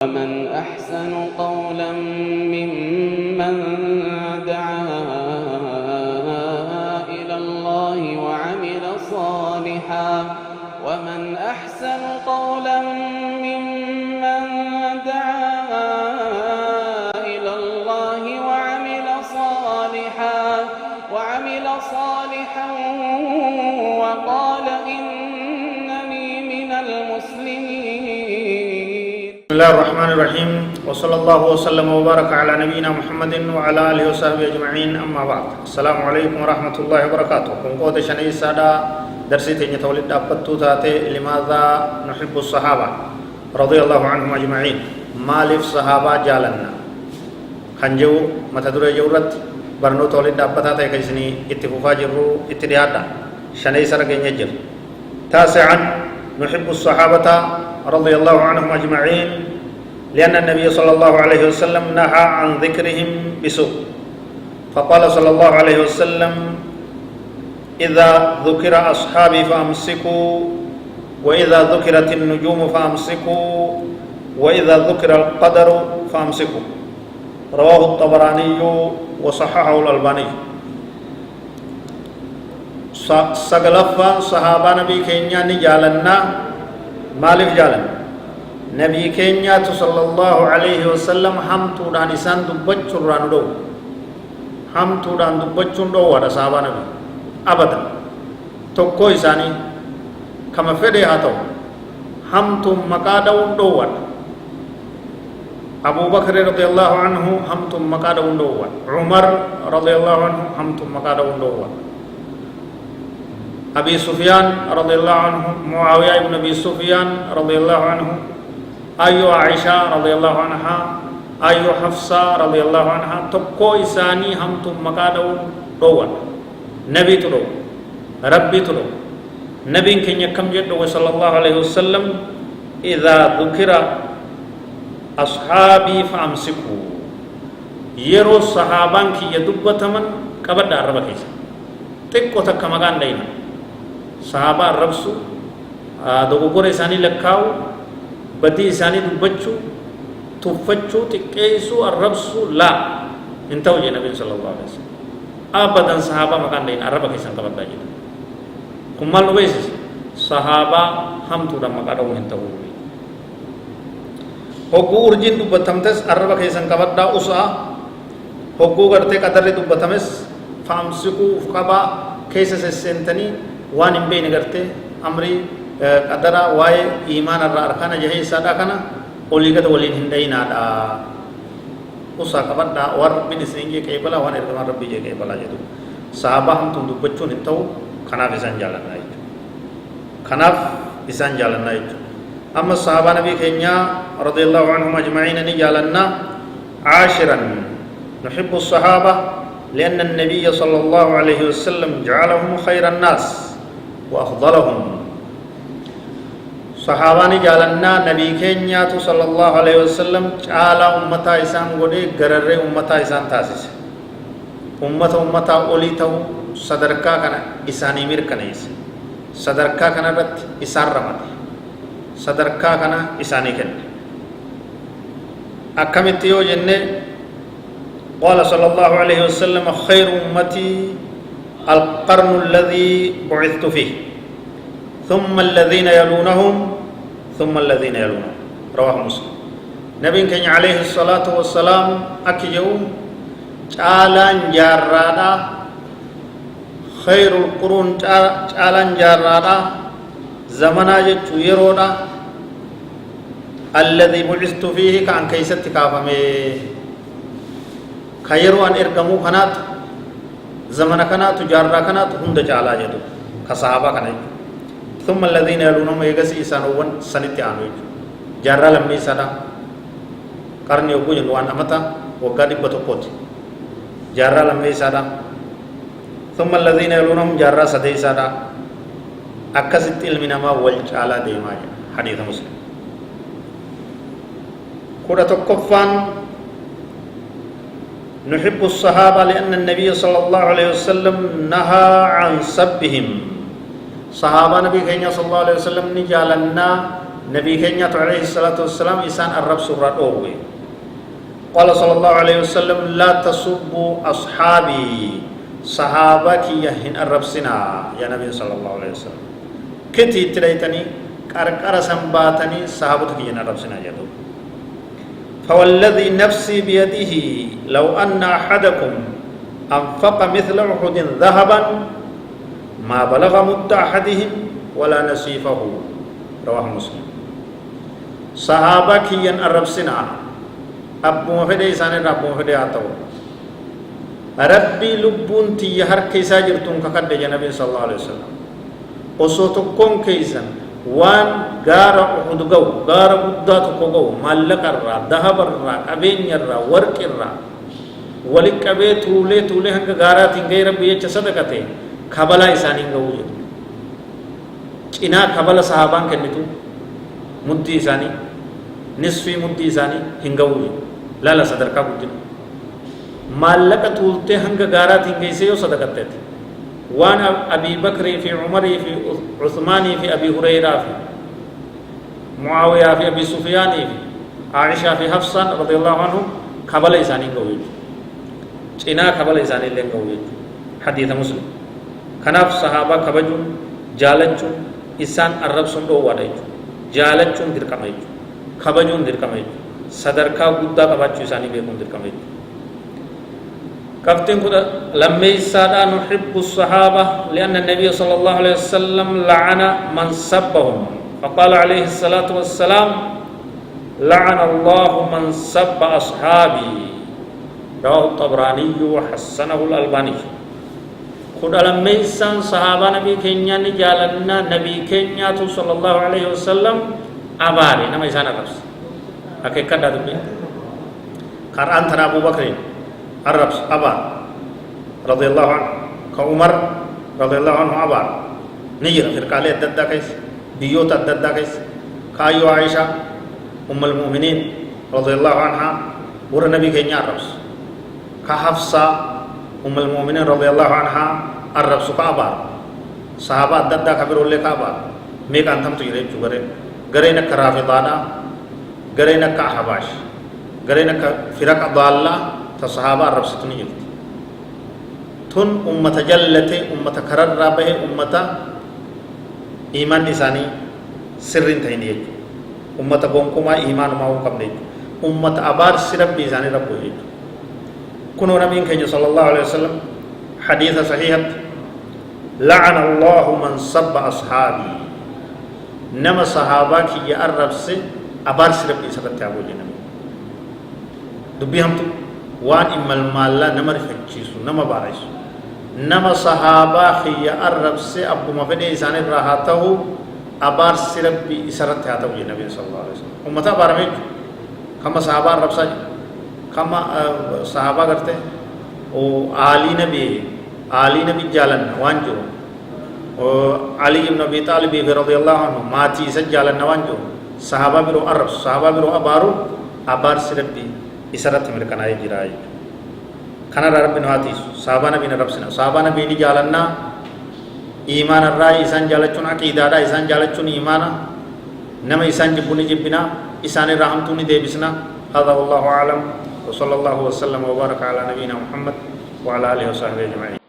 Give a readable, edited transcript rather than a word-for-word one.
ومن أحسن قولا ممن دعا إلى الله وعمل صالحا ومن أحسن قولا ممن دعا إلى الله وعمل صالحا وقال إنني من المسلمين. بسم الله الرحمن الرحيم وصلى الله وسلم وبارك على نبينا محمد وعلى آله وصحبه أجمعين. أما بعد، السلام عليكم ورحمة الله وبركاته. كن قوة شني سادا درسي تيجي تولد أبتو تاتي لماذا نحب الصحابة رضي الله عنهم أجمعين. مالف صحابة جالنا خنجو متدور جورت برنو تولد أبتا تاتي كيسني اتفوفا جرو اتديادا شني سرقين يجر. تاسعا نحب الصحابة رضي الله عنهم أجمعين لأن النبي صلى الله عليه وسلم نهى عن ذكرهم بسوء، فقال صلى الله عليه وسلم: إذا ذكر أصحابي فأمسكوا، وإذا ذكرت النجوم فأمسكوا، وإذا ذكر القدر فأمسكوا. رواه الطبراني وصححه الألباني. سقلفا صحابة نبي كينيا نجالنا مالف جالن نبي كينيا صلى الله عليه وسلم حمتو دان إسان دبچو راندو حمتو دان دبچو دو ودا صحابة نبي أبدا توكو إساني كما فدي هاتو حمتو مقادو دو ودا أبو بكر رضي الله عنه حمتو مقادو دو ودا عمر رضي الله عنه حمتو مقادو دو ودا أبي سفيان رضي الله عنه معاوية بن أبي سفيان رضي الله عنه أيو عائشة رضي الله عنها أيو حفصة رضي الله عنها تبكو إساني هم تم مقادو دوان نبي تلو ربي تلو نبي كن يكم جدو صلى الله عليه وسلم إذا ذكر أصحابي فأمسكوا يرو صحابان كي يدبتمن كبر دار بكيس تكو تك مغان دينا صحابة الربسو دوغور إساني لكاو بدي إساني دبچو تفچو تكيسو الربسو لا انتو جي نبي صلى الله عليه وسلم أبدا صحابة مكان دين عربا كيسان كبر داجي كمال نويس صحابة هم تودا مكادو انتو هوغو urjin dubbatamtes arraba keessan qabaddaa usaa hogguu gartee qadarri dubbatames faamsiku qaba keessa sessentanii waan hin beekne gartee amrii qadara waa'ee iimaana irraa arkaana jaheessaadha kana olii gada waliin hin dhayinaadha usaa qabadhaa waan rabbiin isin jee qeebalaa waan ergamaan rabbii jee qeebalaa jedhu sahabaa hamtuun dubbachuun hin ta'u kanaaf isaan jaalannaa jechuudha kanaaf isaan jaalannaa jechuudha amma sahabaa nabii keenyaa radiyallahu anhum ajma'iin ni jaalannaa caashiran nuhibbu الصحابة لأن النبي صلى الله عليه وسلم جعلهم خير الناس وأفضلهم. صحاباني جالنا نبي كينيا صلى الله عليه وسلم جعل أمتا إسان غدي غرر أمتا إسان تاسس أمتا أوليتو صدركا كان إساني مير كنيس صدركا كان رت إسان رمت صدركا كان إساني كن أكمتيو جنة قال صلى الله عليه وسلم: خير أمتي القرن الذي بعثت فيه ثم الذين يلونهم ثم الذين يلونهم. رواه مسلم. نبي كان عليه الصلاة والسلام أكيو جالان جارادا خير القرون جالان جارادا زمنا جتو يرودا الذي بعثت فيه كان كيست كافمي خيرو أن إرقمو كانت زمن كانت جارة كانت هند جالا جدو كصحابة كانت ثم الذين يلونهم يغسي إسانوان سنت آنوي جارة لمني سادا كارني أبو جنوان أمتا وقادي بطوكوت جارة لمني سادا ثم الذين يلونهم جارة سدي سادا أكست علمنا ما والجالا ديما حديث مسلم كورة تقفان نحب الصحابة لأن النبي صلى الله عليه وسلم نهى عن سبهم صحابة نبي كينيا صلى الله عليه وسلم نجالنا نبي كينيا عليه الصلاة والسلام إنسان الرب سورة أوي قال صلى الله عليه وسلم لا تسبوا أصحابي صحابك يهن الرب سنا يا نبي صلى الله عليه وسلم كتي تريتني كاركار سنباتني صحابتك يهن الرب سنا يدو فوالذي نفسي بيده لو أن أحدكم أنفق مثل أحد ذهبا ما بلغ مد أحدهم ولا نصيفه رواه مسلم صحابك ين الرب سنا أبو مفدي إسان رب مفدي آتو ربي لبون تيهر كيسا جرتون كقد جنبي صلى الله عليه وسلم وصوتكم كيسا وان غارا أحد غو غارا مدات كو مالك الرا ذهب الرا أبين الرا ورك الرا ولك أبي تولي هنگ غارا تنگي ربي يتصدقته خبلا إساني غو إنا خبلا صحابان كنتو مدي إساني نصفي مدي إساني هنگو لا لا صدر کا بدل مالک تولتے ہنگ گارا تھنگے سے یو صدقتے تھے وانا ابی بکر فی عمر فی عثمان فی ابی ہریرہ فی معاویہ فی ابی سفیان فی عائشہ فی حفصہ رضی اللہ عنہ خبل ایسانی گوئی چنا خبل ایسانی لیں گوئی حدیث مسلم خناف صحابہ خبجون جالچون اسان عرب سندو وادای جالچون درکمای خبجون درکمای صدركا غدا قباچو ساني بيكون دركمي كفتن كده لما يسادا نحب الصحابه لان النبي صلى الله عليه وسلم لعن من سبهم فقال عليه الصلاه والسلام لعن الله من سب اصحابي رواه الطبراني وحسنه الالباني خد لما يسان صحابه نبي كينيا نجالنا نبي كينيا صلى الله عليه وسلم اباري نما يسانا بس حقیقت دادبی قرآن تنا ابو بکر عرب ابا رضی اللہ عنہ کا عمر رضی اللہ عنہ ابا نیر پھر کالے ددہ کیس دیوت ددہ کیس کایو عائشہ ام المؤمنین رضی اللہ عنہ ور نبی کینیا عرب کا حفصہ ام المؤمنین رضی اللہ عنہ عرب کا ابا صحابہ ددہ کا پھر اولے کا ابا میں کا انتم تو یہ چگرے گرے نہ کرافضانا غرينا كحباش غرينا كفرق ضالة تصحابة رب ستني جلت تون أمة جلته أمة كرر رابه أمة إيمان نساني سرين تهيني أمة بونكما إيمان ما هو قبل أمة أبار سرب بيزاني رب وجد كنوا نبيين كي صلى الله عليه وسلم حديث صحيح لعن الله من صب أصحابي نما صحابة كي يقرب سي أبار سرب إسرت تعبو جنم دبي هم تو وان إمال مالا نمر فكيسو نما باريسو نما صحابة خي أرب سي أبو مفدي إسان راحته أبار سرب إسرت تعبو جنم صلى الله عليه وسلم أمتا بارمي كما صحابة أرب ساج كما صحابة کرتے او علی نبی جالن وانجو علی بن ابی طالب رضی اللہ عنہ ماتی سجالن وانجو صحابہ برو عرب صحابہ برو ابارو ابار سربی اسرت مرکنای جرائی کھنا رب بن ہاتیس صحابہ نبی رب سنا صحابہ نبی نی جالنا ایمان الرائی اسان جالچون عقیدہ دا اسان جالچون ایمانا نما اسان جبونی جبنا اسان رحمتونی دے بسنا هذا والله اعلم وصلى الله وسلم وبارك على نبينا محمد وعلى اله وصحبه اجمعين